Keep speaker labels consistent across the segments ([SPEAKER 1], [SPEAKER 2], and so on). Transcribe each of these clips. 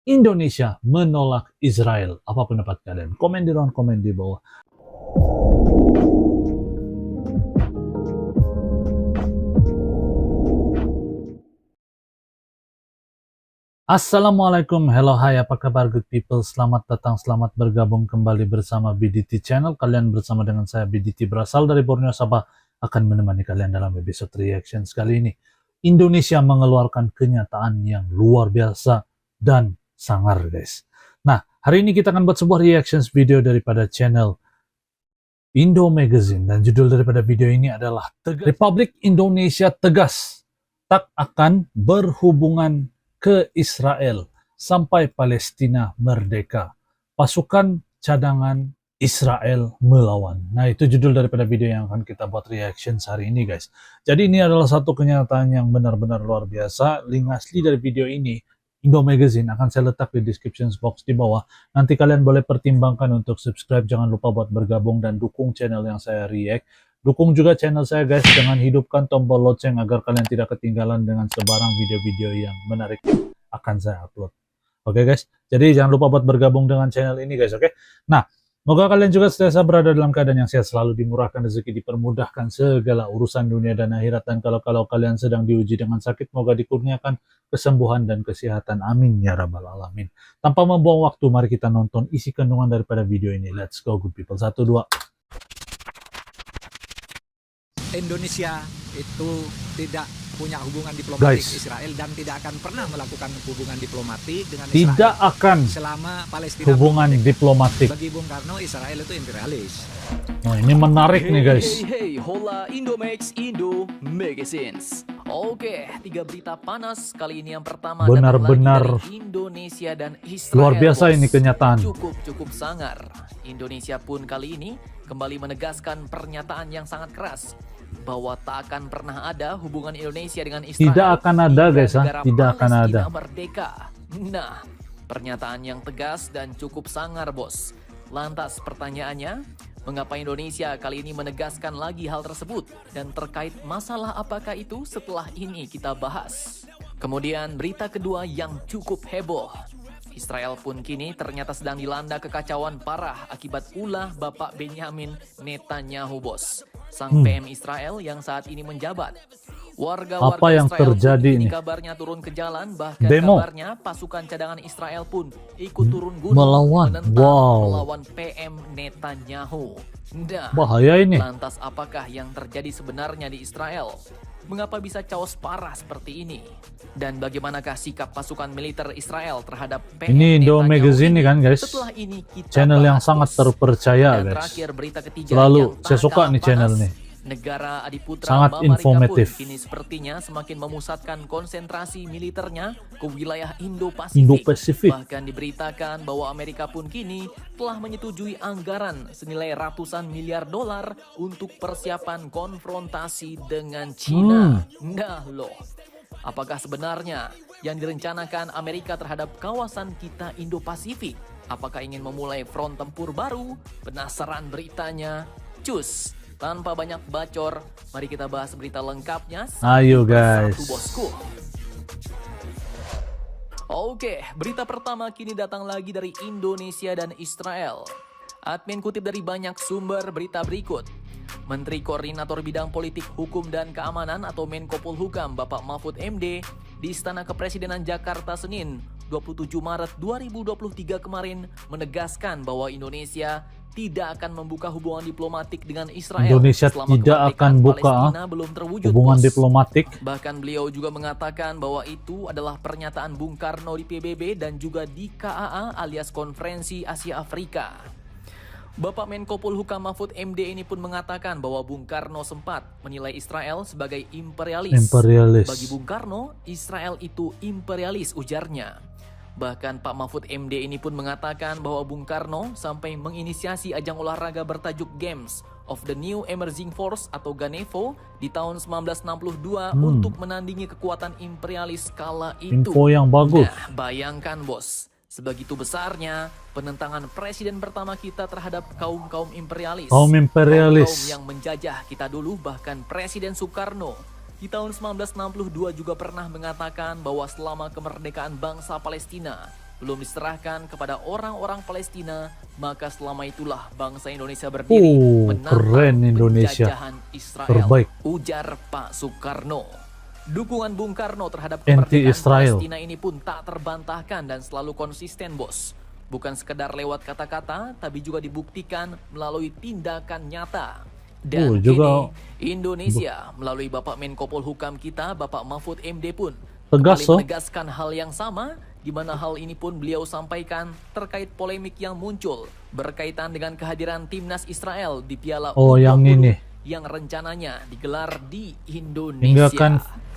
[SPEAKER 1] Indonesia menolak Israel. Apa pendapat kalian? Komen di ruang komen di bawah. Assalamualaikum, hello, hai, apa kabar good people? Selamat datang, selamat bergabung kembali bersama BDT Channel. Kalian bersama dengan saya BDT berasal dari Borneo, Sabah, akan menemani kalian dalam episode reaction kali ini. Indonesia mengeluarkan kenyataan yang luar biasa dan sangar, guys. Nah, hari ini kita akan buat sebuah reaction video daripada channel Indo Magazine, dan judul daripada video ini adalah Republik Indonesia tegas tak akan berhubungan ke Israel sampai Palestina merdeka. Pasukan cadangan Israel melawan. Nah, itu judul daripada video yang akan kita buat reaction hari ini, guys. Jadi ini adalah satu kenyataan yang benar-benar luar biasa. Link asli dari video ini, Indo Magazine, akan saya letak di description box di bawah. Nanti kalian boleh pertimbangkan untuk subscribe. Jangan lupa buat bergabung dan dukung channel yang saya react. Dukung juga channel saya, guys, dengan hidupkan tombol lonceng agar kalian tidak ketinggalan dengan sebarang video-video yang menarik yang akan saya upload. Oke, guys, jadi jangan lupa buat bergabung dengan channel ini, guys. Oke, nah, semoga kalian juga senantiasa berada dalam keadaan yang sehat, selalu dimurahkan rezeki, dipermudahkan segala urusan dunia dan akhirat. Dan kalau kalian sedang diuji dengan sakit, semoga dikurniakan kesembuhan dan kesehatan. Amin ya rabbal alamin. Tanpa membuang waktu, mari kita nonton isi kandungan daripada video ini. Let's go, good people. 1, 2.
[SPEAKER 2] Indonesia itu tidak punya hubungan diplomatik
[SPEAKER 1] Guys,
[SPEAKER 2] Israel dan tidak akan pernah melakukan hubungan diplomatik dengan
[SPEAKER 1] tidak
[SPEAKER 2] Israel
[SPEAKER 1] akan
[SPEAKER 2] selama Palestina
[SPEAKER 1] hubungan diplomatik.
[SPEAKER 2] Bagi Bung Karno, Israel itu imperialis.
[SPEAKER 1] Oh, ini menarik nih, guys.
[SPEAKER 3] Hey, hola Indomax Indo Magazines. Oke, 3 berita panas kali ini. Yang pertama,
[SPEAKER 1] benar-benar
[SPEAKER 3] dari Indonesia dan Israel.
[SPEAKER 1] Luar biasa, bos. Ini kenyataan.
[SPEAKER 3] Cukup sangar. Indonesia pun kali ini kembali menegaskan pernyataan yang sangat keras bahwa tak akan pernah ada hubungan Indonesia dengan Israel.
[SPEAKER 1] Tidak akan ada, guys, tidak akan ada.
[SPEAKER 3] Merdeka. Nah, pernyataan yang tegas dan cukup sangar, bos. Lantas pertanyaannya, mengapa Indonesia kali ini menegaskan lagi hal tersebut? Dan terkait masalah apakah itu, setelah ini kita bahas. Kemudian berita kedua yang cukup heboh. Israel pun kini ternyata sedang dilanda kekacauan parah akibat ulah Bapak Benyamin Netanyahu, bos. Sang PM Israel yang saat ini menjabat. Warga-warga
[SPEAKER 1] apa yang
[SPEAKER 3] Israel
[SPEAKER 1] terjadi
[SPEAKER 3] ini
[SPEAKER 1] nih?
[SPEAKER 3] Kabarnya turun ke jalan, bahkan
[SPEAKER 1] demo.
[SPEAKER 3] Kabarnya pasukan cadangan Israel pun ikut turun gunung melawan PM Netanyahu. Nah,
[SPEAKER 1] bahaya ini.
[SPEAKER 3] Lantas apakah yang terjadi sebenarnya di Israel? Mengapa bisa chaos parah seperti ini? Dan bagaimanakah sikap pasukan militer Israel terhadap PM
[SPEAKER 1] ini Indo Magazine nih kan, guys.
[SPEAKER 3] Setelah ini kita
[SPEAKER 1] channel yang sangat terpercaya,
[SPEAKER 3] dan
[SPEAKER 1] guys.
[SPEAKER 3] terakhir, berita ketiga
[SPEAKER 1] Selalu
[SPEAKER 3] yang
[SPEAKER 1] saya suka nih channel nih.
[SPEAKER 3] Negara Adiputra
[SPEAKER 1] sangat
[SPEAKER 3] Amerika
[SPEAKER 1] informatif.
[SPEAKER 3] pun kini sepertinya semakin memusatkan konsentrasi militernya ke wilayah Indo-Pasifik. Bahkan diberitakan bahwa Amerika pun kini telah menyetujui anggaran senilai ratusan miliar dolar untuk persiapan konfrontasi dengan China. Nah loh, apakah sebenarnya yang direncanakan Amerika terhadap kawasan kita Indo-Pasifik? Apakah ingin memulai front tempur baru? Penasaran beritanya? Cus! Tanpa banyak bacor, mari kita bahas berita lengkapnya.
[SPEAKER 1] Ayo, guys.
[SPEAKER 3] Bosku. Oke, berita pertama kini datang lagi dari Indonesia dan Israel. Admin kutip dari banyak sumber berita berikut. Menteri Koordinator Bidang Politik, Hukum dan Keamanan atau Menko Polhukam Bapak Mahfud MD di Istana Kepresidenan Jakarta Senin 27 Maret 2023 kemarin menegaskan bahwa Indonesia tidak akan membuka hubungan diplomatik dengan Israel.
[SPEAKER 1] Indonesia tidak akan buka
[SPEAKER 3] belum terwujud,
[SPEAKER 1] hubungan
[SPEAKER 3] bos.
[SPEAKER 1] diplomatik.
[SPEAKER 3] Bahkan beliau juga mengatakan bahwa itu adalah pernyataan Bung Karno di PBB dan juga di KAA alias Konferensi Asia Afrika. Bapak Menko Polhukam Mahfud MD ini pun mengatakan bahwa Bung Karno sempat menilai Israel sebagai imperialis. Bagi Bung Karno, Israel itu imperialis, ujarnya. Bahkan Pak Mahfud MD ini pun mengatakan bahwa Bung Karno sampai menginisiasi ajang olahraga bertajuk Games of the New Emerging Force atau GANEVO di tahun 1962 untuk menandingi kekuatan imperialis kala itu.
[SPEAKER 1] Info yang bagus.
[SPEAKER 3] Nah, bayangkan, bos, sebegitu besarnya penentangan presiden pertama kita terhadap kaum imperialis. Kaum yang menjajah kita dulu. Bahkan Presiden Soekarno di tahun 1962 juga pernah mengatakan bahwa selama kemerdekaan bangsa Palestina belum diserahkan kepada orang-orang Palestina, maka selama itulah bangsa Indonesia berdiri menantang
[SPEAKER 1] keren Indonesia.
[SPEAKER 3] penjajahan Israel,
[SPEAKER 1] Terbaik.
[SPEAKER 3] ujar Pak Soekarno. Dukungan Bung Karno terhadap
[SPEAKER 1] Anti-Israel.
[SPEAKER 3] kemerdekaan Palestina ini pun tak terbantahkan dan selalu konsisten, bos. Bukan sekedar lewat kata-kata, tapi juga dibuktikan melalui tindakan nyata. Dan
[SPEAKER 1] juga
[SPEAKER 3] kini Indonesia melalui Bapak Menko Polhukam kita, Bapak Mahfud MD pun
[SPEAKER 1] tegas
[SPEAKER 3] kembali menegaskan hal yang sama, di mana hal ini pun beliau sampaikan terkait polemik yang muncul berkaitan dengan kehadiran timnas Israel di Piala U20
[SPEAKER 1] yang ini.
[SPEAKER 3] yang rencananya digelar di Indonesia.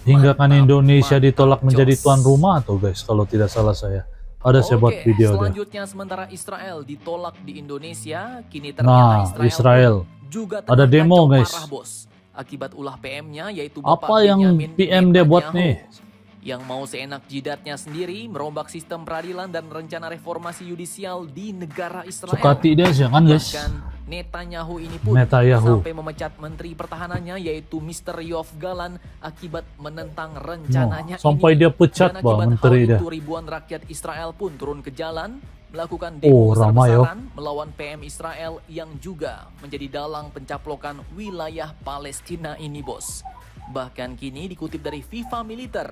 [SPEAKER 1] Hingga kan Indonesia
[SPEAKER 3] Mantap,
[SPEAKER 1] ditolak menjadi
[SPEAKER 3] Jos.
[SPEAKER 1] tuan rumah tuh guys, kalau tidak salah saya. Ada saya buat video deh.
[SPEAKER 3] Selanjutnya sementara Israel ditolak di Indonesia, kini ternyata
[SPEAKER 1] Nah, Israel
[SPEAKER 3] juga
[SPEAKER 1] ada
[SPEAKER 3] tengah
[SPEAKER 1] demo,
[SPEAKER 3] kacau
[SPEAKER 1] guys.
[SPEAKER 3] parah, bos. Akibat ulah PM-nya yaitu
[SPEAKER 1] Apa yang
[SPEAKER 3] Benyamin
[SPEAKER 1] PM dia buat
[SPEAKER 3] Netanyahu,
[SPEAKER 1] nih?
[SPEAKER 3] yang mau seenak jidatnya sendiri merombak sistem peradilan dan rencana reformasi yudisial di negara Israel.
[SPEAKER 1] Sukati dia sih kan guys.
[SPEAKER 3] Bahkan Netanyahu ini pun
[SPEAKER 1] Netanyahu.
[SPEAKER 3] sampai memecat menteri pertahanannya yaitu Mr. Yoav Galan akibat menentang rencananya
[SPEAKER 1] sampai
[SPEAKER 3] ini.
[SPEAKER 1] dia pecat,
[SPEAKER 3] Dan
[SPEAKER 1] Bang,
[SPEAKER 3] akibat
[SPEAKER 1] menteri
[SPEAKER 3] hal
[SPEAKER 1] dia.
[SPEAKER 3] itu ribuan rakyat Israel pun turun ke jalan melakukan demo
[SPEAKER 1] ramai,
[SPEAKER 3] besar-besaran melawan PM Israel yang juga menjadi dalang pencaplokan wilayah Palestina ini, bos. Bahkan kini dikutip dari FIFA Militer,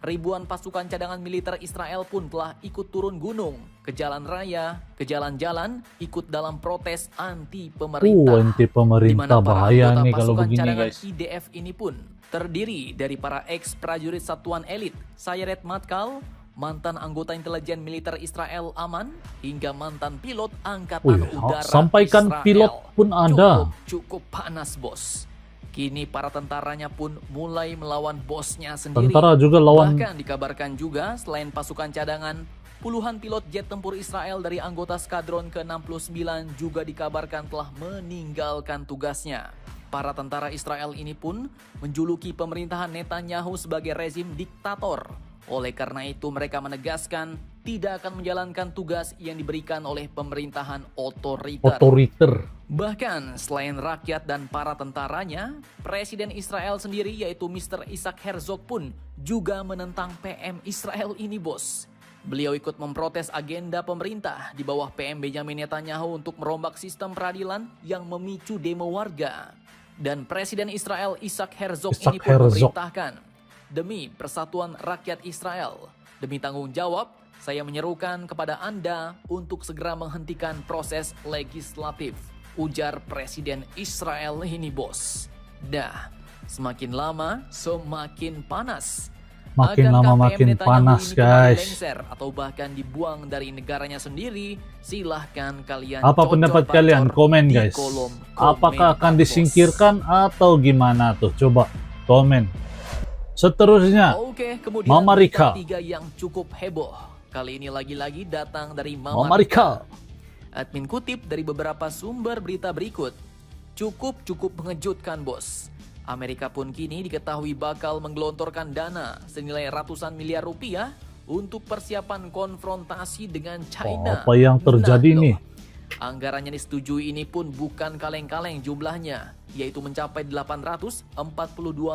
[SPEAKER 3] ribuan pasukan cadangan militer Israel pun telah ikut turun gunung, ke jalan raya, ke jalan-jalan, ikut dalam protes anti pemerintah.
[SPEAKER 1] Anti pemerintah,
[SPEAKER 3] Di mana para
[SPEAKER 1] bahaya
[SPEAKER 3] anggota
[SPEAKER 1] nih kalau
[SPEAKER 3] pasukan
[SPEAKER 1] begini
[SPEAKER 3] cadangan
[SPEAKER 1] guys.
[SPEAKER 3] IDF ini pun terdiri dari para ex-prajurit satuan elit Sayeret Matkal, mantan anggota intelijen militer Israel Aman, hingga mantan pilot angkatan udara
[SPEAKER 1] sampaikan
[SPEAKER 3] Israel.
[SPEAKER 1] pilot pun ada.
[SPEAKER 3] Cukup panas, bos. Kini para tentaranya pun mulai melawan bosnya sendiri.
[SPEAKER 1] Tentara juga lawan.
[SPEAKER 3] Bahkan dikabarkan juga selain pasukan cadangan, puluhan pilot jet tempur Israel dari anggota skadron ke-69 juga dikabarkan telah meninggalkan tugasnya. Para tentara Israel ini pun menjuluki pemerintahan Netanyahu sebagai rezim diktator. Oleh karena itu mereka menegaskan tidak akan menjalankan tugas yang diberikan oleh pemerintahan otoriter. Bahkan selain rakyat dan para tentaranya, Presiden Israel sendiri yaitu Mr. Isaac Herzog pun juga menentang PM Israel ini, bos. Beliau ikut memprotes agenda pemerintah di bawah PM Benyamin Netanyahu untuk merombak sistem peradilan yang memicu demo warga. Dan Presiden Israel Isaac Herzog ini pun memerintahkan, demi persatuan rakyat Israel, demi tanggung jawab, saya menyerukan kepada Anda untuk segera menghentikan proses legislatif, ujar Presiden Israel ini, bos. Dah, semakin lama semakin panas.
[SPEAKER 1] Makin
[SPEAKER 3] Akankah
[SPEAKER 1] lama
[SPEAKER 3] PM
[SPEAKER 1] makin
[SPEAKER 3] Netanyahu
[SPEAKER 1] panas,
[SPEAKER 3] ini kembali
[SPEAKER 1] guys.
[SPEAKER 3] lengser atau bahkan dibuang dari negaranya sendiri? Silahkan kalian
[SPEAKER 1] Apa pendapat
[SPEAKER 3] cocok-bacor
[SPEAKER 1] kalian? Komen
[SPEAKER 3] di
[SPEAKER 1] guys.
[SPEAKER 3] kolom
[SPEAKER 1] Apakah
[SPEAKER 3] komentar,
[SPEAKER 1] akan
[SPEAKER 3] bos.
[SPEAKER 1] disingkirkan atau gimana tuh? Coba komen. Seterusnya,
[SPEAKER 3] Oke, kemudian
[SPEAKER 1] Mama
[SPEAKER 3] berita
[SPEAKER 1] Rika.
[SPEAKER 3] tiga yang cukup heboh. Kali ini lagi-lagi datang dari
[SPEAKER 1] Mama
[SPEAKER 3] Mama
[SPEAKER 1] Rika.
[SPEAKER 3] Admin kutip dari beberapa sumber berita berikut. Cukup mengejutkan, bos. Amerika pun kini diketahui bakal menggelontorkan dana senilai ratusan miliar rupiah untuk persiapan konfrontasi dengan China.
[SPEAKER 1] Apa yang terjadi nih?
[SPEAKER 3] Anggaran yang disetujui ini pun bukan kaleng-kaleng jumlahnya, yaitu mencapai 842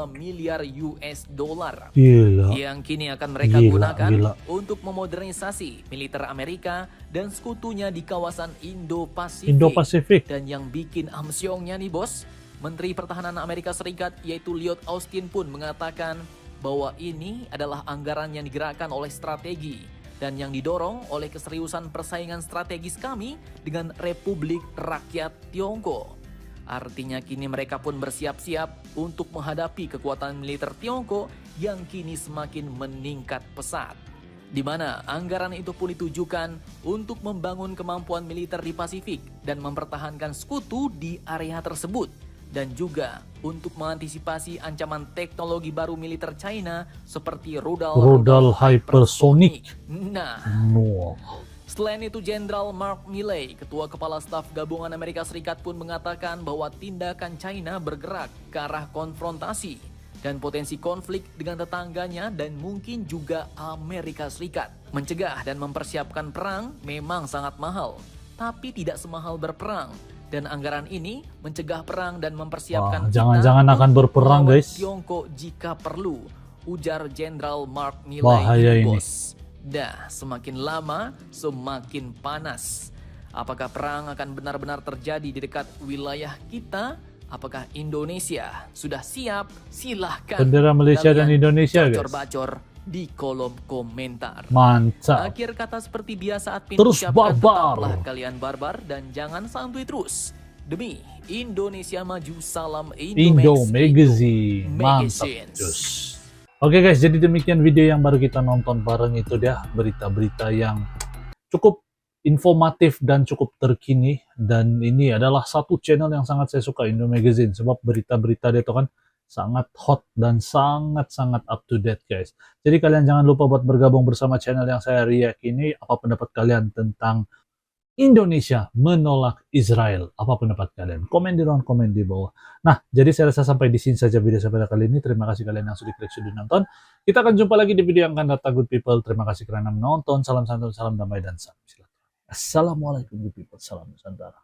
[SPEAKER 3] miliar US dollar.
[SPEAKER 1] Gila.
[SPEAKER 3] Yang kini akan mereka gunakan untuk memodernisasi militer Amerika dan sekutunya di kawasan Indo-Pasifik. Dan yang bikin amsyongnya nih, bos, Menteri Pertahanan Amerika Serikat yaitu Lloyd Austin pun mengatakan bahwa ini adalah anggaran yang digerakkan oleh strategi dan yang didorong oleh keseriusan persaingan strategis kami dengan Republik Rakyat Tiongkok. Artinya kini mereka pun bersiap-siap untuk menghadapi kekuatan militer Tiongkok yang kini semakin meningkat pesat. Di mana anggaran itu pun ditujukan untuk membangun kemampuan militer di Pasifik dan mempertahankan sekutu di area tersebut. Dan juga untuk mengantisipasi ancaman teknologi baru militer China seperti rudal hypersonic. Nah, selain itu Jenderal Mark Milley, Ketua Kepala Staf Gabungan Amerika Serikat pun mengatakan bahwa tindakan China bergerak ke arah konfrontasi dan potensi konflik dengan tetangganya dan mungkin juga Amerika Serikat. Mencegah dan mempersiapkan perang memang sangat mahal, tapi tidak semahal berperang. Dan anggaran ini mencegah perang dan mempersiapkan
[SPEAKER 1] jangan-jangan akan berperang, guys.
[SPEAKER 3] Tiongkok jika perlu, ujar Jenderal Mark Milley,
[SPEAKER 1] bahaya ini.
[SPEAKER 3] bos. Dah, semakin lama, semakin panas. Apakah perang akan benar-benar terjadi di dekat wilayah kita? Apakah Indonesia sudah siap? Silahkan
[SPEAKER 1] Bendera Malaysia dan
[SPEAKER 3] kalian
[SPEAKER 1] Indonesia, guys.
[SPEAKER 3] bacor-bacor di kolom komentar.
[SPEAKER 1] Mantap.
[SPEAKER 3] Akhir kata seperti biasa admin
[SPEAKER 1] Terus
[SPEAKER 3] ucapkan,
[SPEAKER 1] barbar.
[SPEAKER 3] tetaplah kalian barbar dan jangan santuy terus. Demi Indonesia Maju, salam
[SPEAKER 1] Indo Magazine. Mantap,
[SPEAKER 3] Magazines.
[SPEAKER 1] Jus. Oke guys, jadi demikian video yang baru kita nonton bareng itu dia, berita-berita yang cukup informatif dan cukup terkini, dan ini adalah satu channel yang sangat saya suka, Indo Magazine, sebab berita-berita dia itu kan sangat hot dan sangat-sangat up to date guys. Jadi kalian jangan lupa buat bergabung bersama channel yang saya react ini. Apa pendapat kalian tentang Indonesia menolak Israel? Apa pendapat kalian? Komen di ruang komen di bawah. Nah, jadi saya rasa sampai di sini saja video saya pada kali ini. Terima kasih kalian yang sudah klik sudah nonton. Kita akan jumpa lagi di video yang akan datang, good people. Terima kasih karena menonton. Salam santun, salam damai, dan salam silaturahmi. Assalamualaikum good people. Salam Nusantara.